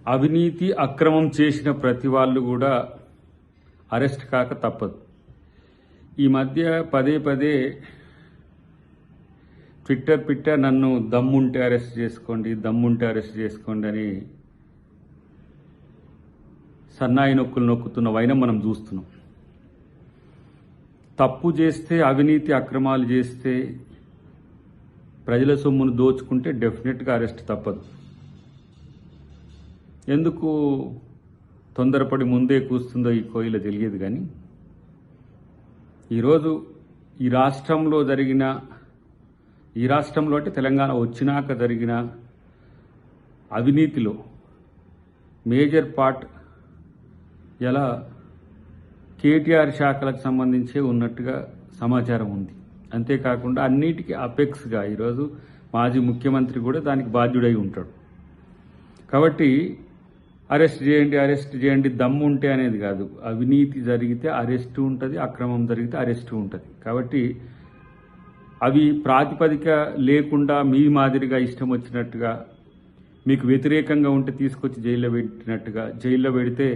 అవినీతి అక్రమం చేసిన ప్రతి వాళ్ళు కూడా అరెస్ట్ కాక తప్పదు. ఈ మధ్య పదే పదే ట్విట్టర్ నన్ను దమ్ముంటే అరెస్ట్ చేసుకోండి అని సన్నాయి నొక్కులు నొక్కుతున్న వైనం మనం చూస్తున్నాం. తప్పు చేస్తే, అవినీతి అక్రమాలు చేస్తే, ప్రజల సొమ్మును దోచుకుంటే డెఫినెట్గా అరెస్ట్ తప్పదు. ఎందుకు తొందరపడి ముందే కూస్తుందో ఈ కోయిల తెలియదు. కానీ ఈరోజు ఈ రాష్ట్రంలో అంటే తెలంగాణ వచ్చినాక జరిగిన అవినీతిలో మేజర్ పార్ట్ ఎలా కేటీఆర్ శాఖలకు సంబంధించే ఉన్నట్టుగా సమాచారం ఉంది. అంతేకాకుండా అన్నిటికీ అపెక్స్గా ఈరోజు మాజీ ముఖ్యమంత్రి కూడా దానికి బాధ్యుడై ఉంటాడు. కాబట్టి అరెస్ట్ చేయండి దమ్ము ఉంటే అనేది కాదు. అవినీతి జరిగితే అరెస్టు ఉంటుంది, అక్రమం జరిగితే అరెస్టు ఉంటుంది. కాబట్టి అవి ప్రాతిపదిక లేకుండా మీ మాదిరిగా ఇష్టం వచ్చినట్టుగా మీకు వ్యతిరేకంగా ఉంటే తీసుకొచ్చి జైల్లో పెడితే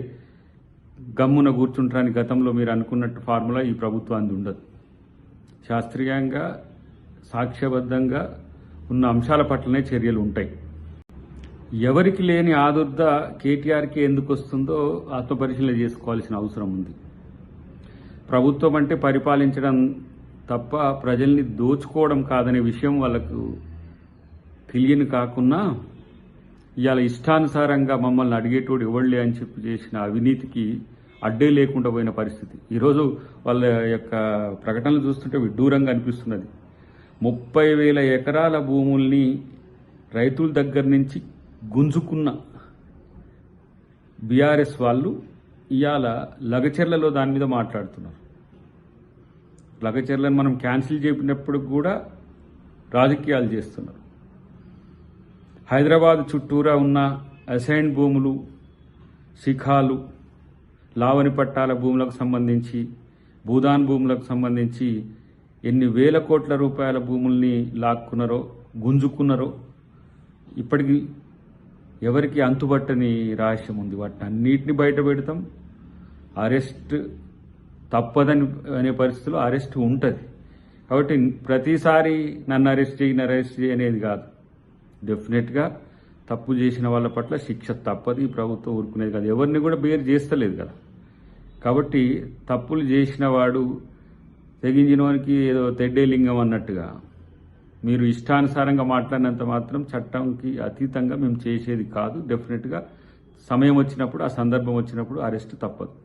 గమ్మున కూర్చుంటారని గతంలో మీరు అనుకున్నట్టు ఫార్ములా ఈ ప్రభుత్వానికి ఉండదు. శాస్త్రీయంగా సాక్ష్యబద్ధంగా ఉన్న అంశాల పట్లనే చర్యలు ఉంటాయి. ఎవరికి లేని ఆదుర్ద కేటీఆర్కి ఎందుకు వస్తుందో ఆత్మపరిశీలన చేసుకోవాల్సిన అవసరం ఉంది. ప్రభుత్వం అంటే పరిపాలించడం తప్ప ప్రజల్ని దోచుకోవడం కాదనే విషయం వాళ్ళకు తెలియని కాకున్నా ఇవాళ ఇష్టానుసారంగా మమ్మల్ని అడిగేటోడు ఎవళ్లే అని చెప్పి చేసిన అవినీతికి అడ్డే లేకుండా పోయిన పరిస్థితి. ఈరోజు వాళ్ళ యొక్క ప్రకటనలు చూస్తుంటే విడ్డూరంగా అనిపిస్తున్నది. 30,000 ఎకరాల భూముల్ని రైతుల దగ్గర నుంచి గుంజుకున్న బీఆర్ఎస్ వాళ్ళు ఇవాళ లగచెర్లలో దాని మీద మాట్లాడుతున్నారు. లగచెర్లను మనం క్యాన్సిల్ చేసినప్పుడు కూడా రాజకీయాలు చేస్తున్నారు. హైదరాబాద్ చుట్టూరా ఉన్న అసైన్ భూములు, శిఖాలు, లావణి పట్టాల భూములకు సంబంధించి, భూదాన్ భూములకు సంబంధించి ఎన్ని వేల కోట్ల రూపాయల భూముల్ని లాక్కున్నారో, గుంజుకున్నారో ఇప్పటికీ ఎవరికి అంతుబట్టని రహస్యం ఉంది. వాటిని అన్నిటిని బయట పెడతాం. అరెస్ట్ తప్పదని అనే పరిస్థితిలో అరెస్ట్ ఉంటుంది. కాబట్టి ప్రతిసారి నన్ను అరెస్ట్ చేయి అనేది కాదు. డెఫినెట్గా తప్పు చేసిన వాళ్ళ పట్ల శిక్ష తప్పదు. ఈ ప్రభుత్వం ఊరుకునేది కాదు. ఎవరిని కూడా బేర్ చేస్తలేదు కదా. కాబట్టి తప్పులు చేసిన వాడు తెగించిన వానికి ఏదో తెడ్డేలింగం అన్నట్టుగా మీరు ఇష్టానుసారంగా మాట్లాడినంత మాత్రం చట్టంకి అతీతంగా మేము చేసేది కాదు. డెఫినెట్గా సమయం వచ్చినప్పుడు, ఆ సందర్భం వచ్చినప్పుడు అరెస్ట్ తప్పదు.